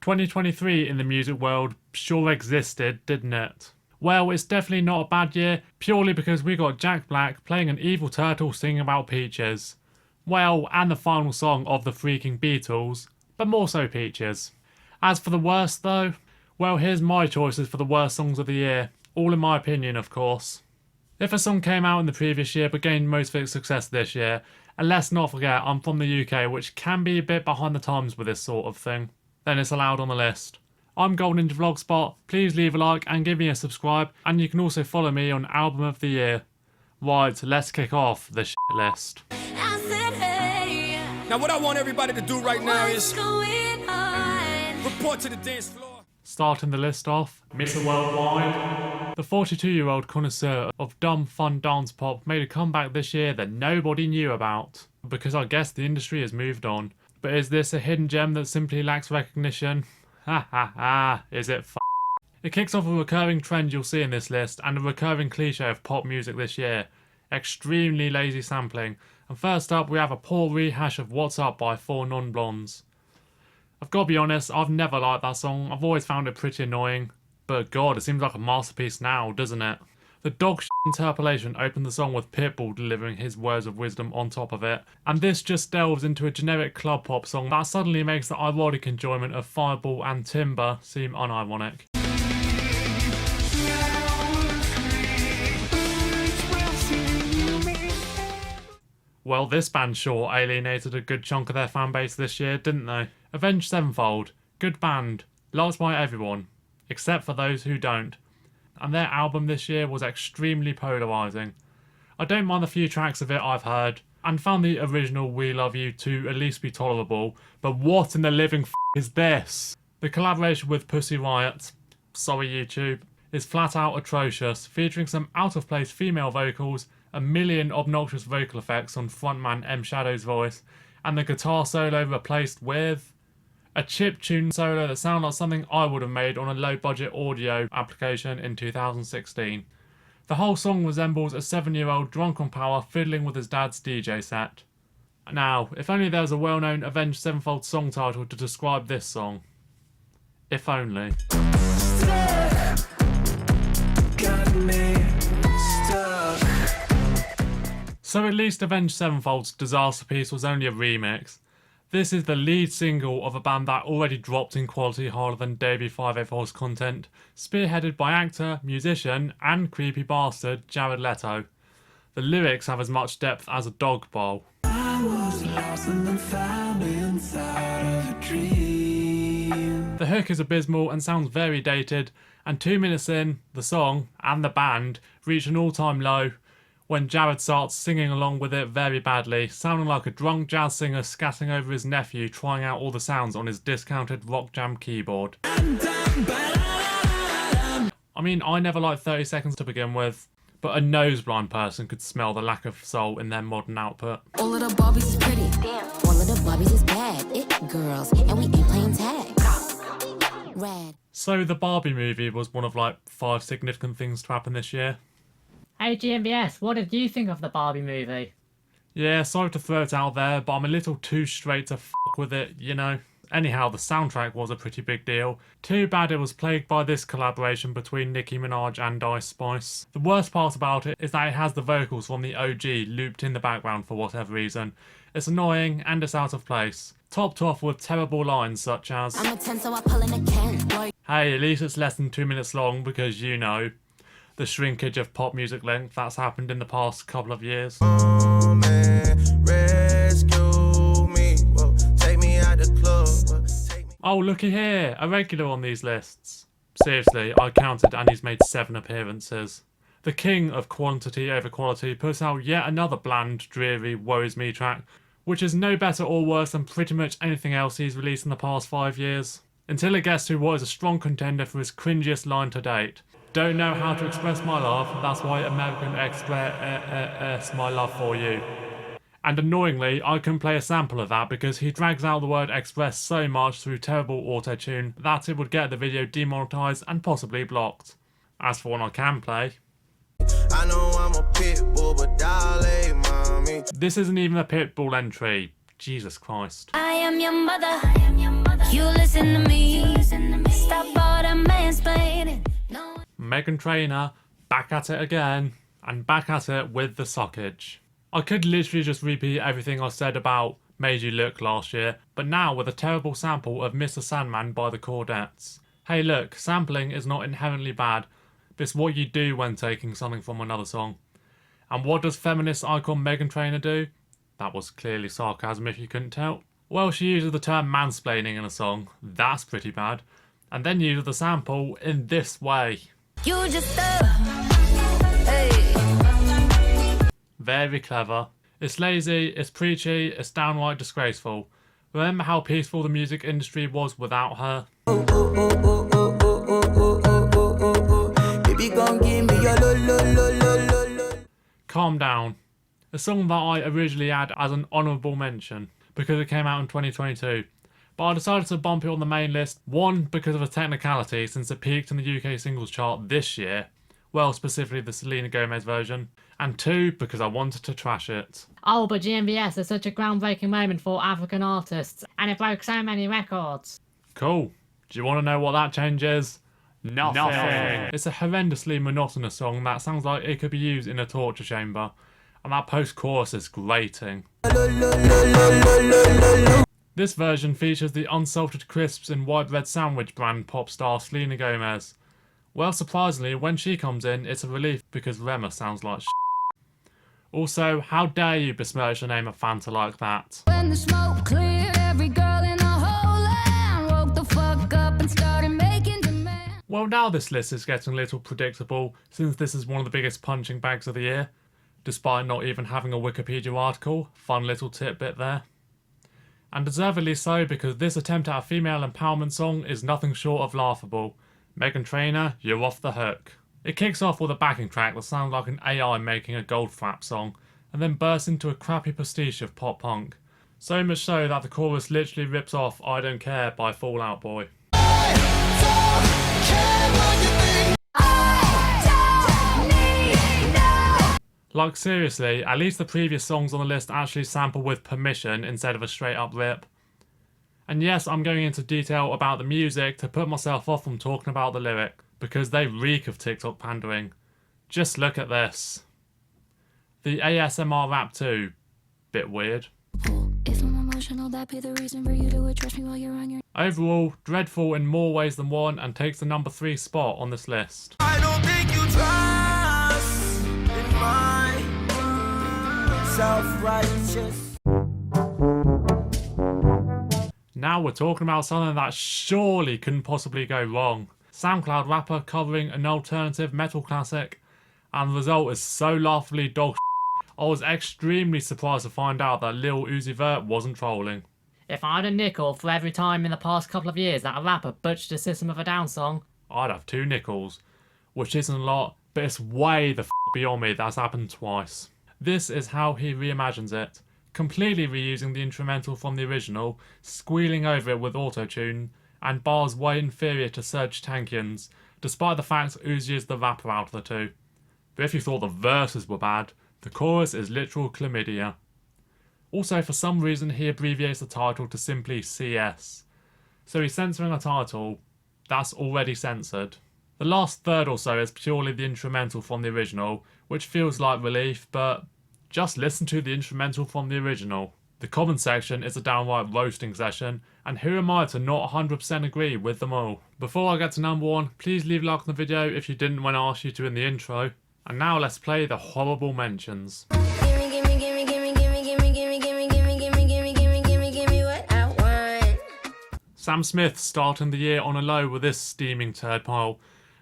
2023 in the music world sure existed, didn't it? Well, it's definitely not a bad year, purely because we got Jack Black playing an evil turtle singing about peaches. Well, and the final song of the freaking Beatles, but more so peaches. As for the worst though, well, here's my choices for the worst songs of the year, all in my opinion of course. If a song came out in the previous year but gained most of its success this year, and let's not forget I'm from the UK, which can be a bit behind the times with this sort of thing, then it's allowed on the list. I'm Golden Ninja Vlogspot, please leave a like and give me a subscribe, and you can also follow me on Album of the Year. Right, let's kick off the shit list. Now what I want everybody to do right now is report to the dance floor. Starting the list off, Mr. Worldwide. The 42-year-old connoisseur of dumb, fun dance pop made a comeback this year that nobody knew about, because I guess the industry has moved on. But is this a hidden gem that simply lacks recognition? Ha ha ha, is it f***? It kicks off a recurring trend you'll see in this list, and a recurring cliche of pop music this year. Extremely lazy sampling. And first up we have a poor rehash of What's Up by 4 Non-Blondes. I've got to be honest, I've never liked that song, I've always found it pretty annoying. But god, it seems like a masterpiece now, doesn't it? The dog shit interpolation opened the song with Pitbull delivering his words of wisdom on top of it, and this just delves into a generic club pop song that suddenly makes the ironic enjoyment of Fireball and Timber seem unironic. Well, this band sure alienated a good chunk of their fanbase this year, didn't they? Avenged Sevenfold, good band, liked by everyone, except for those who don't. And their album this year was extremely polarising. I don't mind the few tracks of it I've heard, and found the original We Love You to at least be tolerable, but what in the living f*** is this? The collaboration with Pussy Riot, sorry YouTube, is flat out atrocious, featuring some out of place female vocals, a million obnoxious vocal effects on frontman M Shadow's voice, and the guitar solo replaced with a chiptune solo that sounded like something I would have made on a low-budget audio application in 2016. The whole song resembles a 7-year-old drunk on power fiddling with his dad's DJ set. Now, if only there was a well-known Avenged Sevenfold song title to describe this song. If only. So at least Avenged Sevenfold's disaster piece was only a remix. This is the lead single of a band that already dropped in quality harder than debut 5/8 content, spearheaded by actor, musician, and creepy bastard Jared Leto. The lyrics have as much depth as a dog bowl. I was lost and then found inside of a dream. The hook is abysmal and sounds very dated, and 2 minutes in, the song, and the band, reach an all-time low, when Jared starts singing along with it very badly, sounding like a drunk jazz singer scatting over his nephew trying out all the sounds on his discounted Rock Jam keyboard. I mean, I never liked 30 Seconds to begin with, but a nose-blind person could smell the lack of soul in their modern output. All of the Barbies is pretty, damn. All of the Barbies is bad, it girls, and we ain't playing tag. Rad. So the Barbie movie was one of like 5 significant things to happen this year. Hey GMBS, what did you think of the Barbie movie? Yeah, sorry to throw it out there, but I'm a little too straight to f*** with it, you know. Anyhow, the soundtrack was a pretty big deal. Too bad it was plagued by this collaboration between Nicki Minaj and Ice Spice. The worst part about it is that it has the vocals from the OG looped in the background for whatever reason. It's annoying and it's out of place. Topped off with terrible lines such as, I'm a 10, so I pull in a can. Hey, at least it's less than 2 minutes long because, you know, the shrinkage of pop music length that's happened in the past couple of years. Oh man, rescue me. Whoa, take me out the club. Take me. Oh, looky here, a regular on these lists. Seriously, I counted and he's made 7 appearances. The king of quantity over quality puts out yet another bland, dreary, worries me track, which is no better or worse than pretty much anything else he's released in the past 5 years. Until it gets to what is a strong contender for his cringiest line to date. Don't know how to express my love, that's why American express my love for you. And annoyingly, I can play a sample of that because he drags out the word express so much through terrible auto-tune that it would get the video demonetized and possibly blocked. As for one I can play, I know I'm a pit bull, but darling, mommy. This isn't even a Pitbull entry. Jesus Christ. I am your mother. You listen to me. Stop all the mansplaining. No. Meghan Trainor, back at it again, and back at it with the sockage. I could literally just repeat everything I said about Made You Look last year, but now with a terrible sample of Mr. Sandman by the Chordettes. Hey look, sampling is not inherently bad, but it's what you do when taking something from another song. And what does feminist icon Meghan Trainor do? That was clearly sarcasm if you couldn't tell. Well, she uses the term mansplaining in a song, that's pretty bad, and then uses the sample in this way. You just hey. Very clever. It's lazy, it's preachy, it's downright disgraceful. Remember how peaceful the music industry was without her? Baby, gon' give me your lo. Calm down. A song that I originally had as an honourable mention because it came out in 2022. But I decided to bump it on the main list, one, because of a technicality since it peaked in the UK singles chart this year, well, specifically the Selena Gomez version, and two, because I wanted to trash it. Oh, but GMBS is such a groundbreaking moment for African artists, and it broke so many records. Cool. Do you want to know what that change is? Nothing. It's a horrendously monotonous song that sounds like it could be used in a torture chamber, and that post-chorus is grating. This version features the unsalted crisps in white bread sandwich brand pop star Selena Gomez. Well, surprisingly, when she comes in, it's a relief because Rema sounds like shit. Also, how dare you besmirch the name of Fanta like that? When the smoke cleared, every girl in the whole land woke the fuck up and started making demands. Well, now this list is getting a little predictable since this is one of the biggest punching bags of the year, despite not even having a Wikipedia article. Fun little tidbit there. And deservedly so, because this attempt at a female empowerment song is nothing short of laughable. Meghan Trainor, you're off the hook. It kicks off with a backing track that sounds like an AI making a Goldfrapp song, and then bursts into a crappy pastiche of pop punk. So much so that the chorus literally rips off I Don't Care by Fall Out Boy. Like seriously, at least the previous songs on the list actually sample with permission instead of a straight up rip. And yes, I'm going into detail about the music to put myself off from talking about the lyric, because they reek of TikTok pandering. Just look at this. The ASMR rap too. Bit weird. If I'm emotional, that be the reason for you to address me while you're on your... Overall, dreadful in more ways than one and takes the number 3 spot on this list. I don't think you trust in my self-righteous. Now we're talking about something that surely couldn't possibly go wrong. SoundCloud rapper covering an alternative metal classic, and the result is so laughably dog shit. I was extremely surprised to find out that Lil Uzi Vert wasn't trolling. If I had a nickel for every time in the past couple of years that a rapper butchered a System of a Down song, I'd have 2 nickels, which isn't a lot, but it's way the beyond me that's happened twice. This is how he reimagines it, completely reusing the instrumental from the original, squealing over it with autotune, and bars way inferior to Serj Tankian's, despite the fact Uzi is the rapper out of the two. But if you thought the verses were bad, the chorus is literal chlamydia. Also, for some reason, he abbreviates the title to simply CS. So he's censoring a title that's already censored. The last third or so is purely the instrumental from the original, which feels like relief, but just listen to the instrumental from the original. The comment section is a downright roasting session, and who am I to not 100% agree with them all? Before I get to number 1, please leave a like on the video if you didn't when I asked you to in the intro. And now let's play the horrible mentions. Sam Smith starting the year on a low with this steaming turd pile.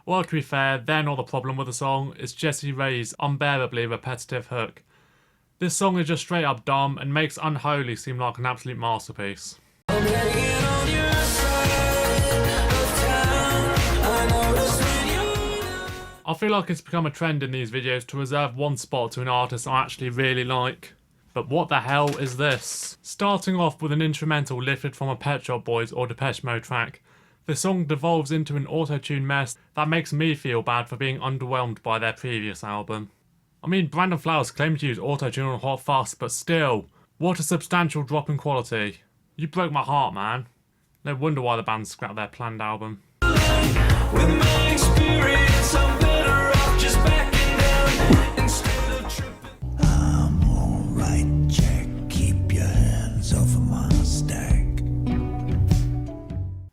Well, to be fair, they're not the problem with the song, it's Jessie Ray's unbearably repetitive hook. This song is just straight up dumb and makes Unholy seem like an absolute masterpiece. I feel like it's become a trend in these videos to reserve one spot to an artist I actually really like. But what the hell is this? Starting off with an instrumental lifted from a Pet Shop Boys or Depeche Mode track, the song devolves into an auto-tune mess that makes me feel bad for being underwhelmed by their previous album. I mean, Brandon Flowers claimed to use auto-tune on Hot Fuss, but still, what a substantial drop in quality. You broke my heart, man. No wonder why the band scrapped their planned album. With my experience, I'm better off just backing down instead of tripping. I'm alright, Jack. Keep your hands off of my stack.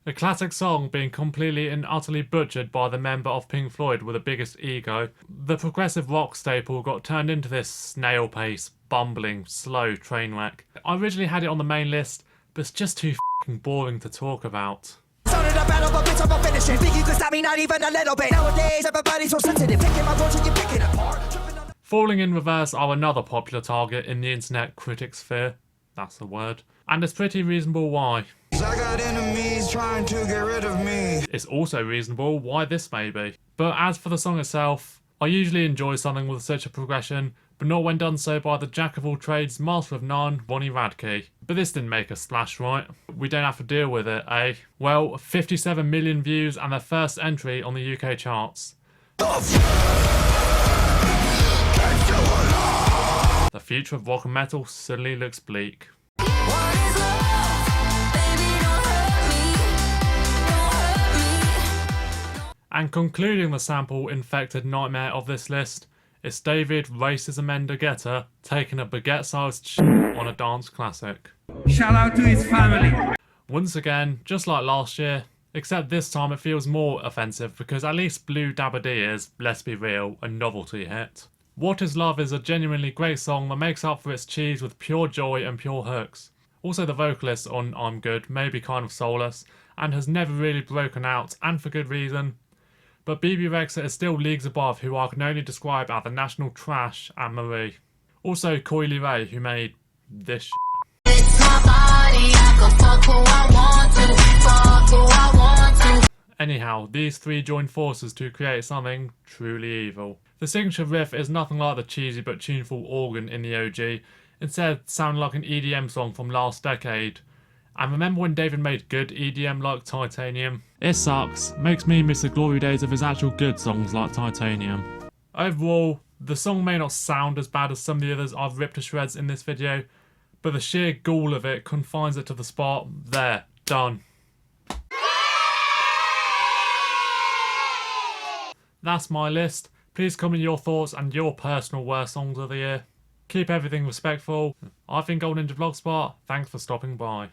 A classic song being completely and utterly butchered by the member of Pink Floyd with the biggest ego, the progressive rock staple got turned into this snail-pace, bumbling, slow train wreck. I originally had it on the main list, but it's just too f***ing boring to talk about. Started a battle, but bitch, I'm gonna finish it. Think you can stop me? Not even a little bit. Nowadays, everybody's so sensitive. Picking my words and you picking apart. Falling in Reverse are another popular target in the internet critic sphere. That's the word. And it's pretty reasonable why. I got enemies trying to get rid of me. It's also reasonable why this may be. But as for the song itself, I usually enjoy something with such a progression, but not when done so by the jack of all trades, master of none, Ronnie Radke. But this didn't make a splash, right? We don't have to deal with it, eh? Well, 57 million views and their first entry on the UK charts. The future of rock and metal suddenly looks bleak. And concluding the sample-infected nightmare of this list, it's David Racism Ender Guetta taking a baguette-sized shit on a dance classic. Shout out to his family. Once again, just like last year, except this time it feels more offensive because at least Blue Dabba Dee is, let's be real, a novelty hit. What Is Love is a genuinely great song that makes up for its cheese with pure joy and pure hooks. Also, the vocalist on I'm Good may be kind of soulless and has never really broken out, and for good reason. But BB Rexa is still leagues above who I can only describe as the national trash and Marie. Also Coily Ray, who made this shit. It's my body, I can fuck who I want to. Anyhow, these three join forces to create something truly evil. The signature riff is nothing like the cheesy but tuneful organ in the OG, instead sounding like an EDM song from last decade. And remember when David made good EDM like Titanium? It sucks, makes me miss the glory days of his actual good songs like Titanium. Overall, the song may not sound as bad as some of the others I've ripped to shreds in this video, but the sheer gall of it confines it to the spot. There, done. That's my list. Please comment your thoughts and your personal worst songs of the year. Keep everything respectful. I've been Gold Ninja Vlogspot. Thanks for stopping by.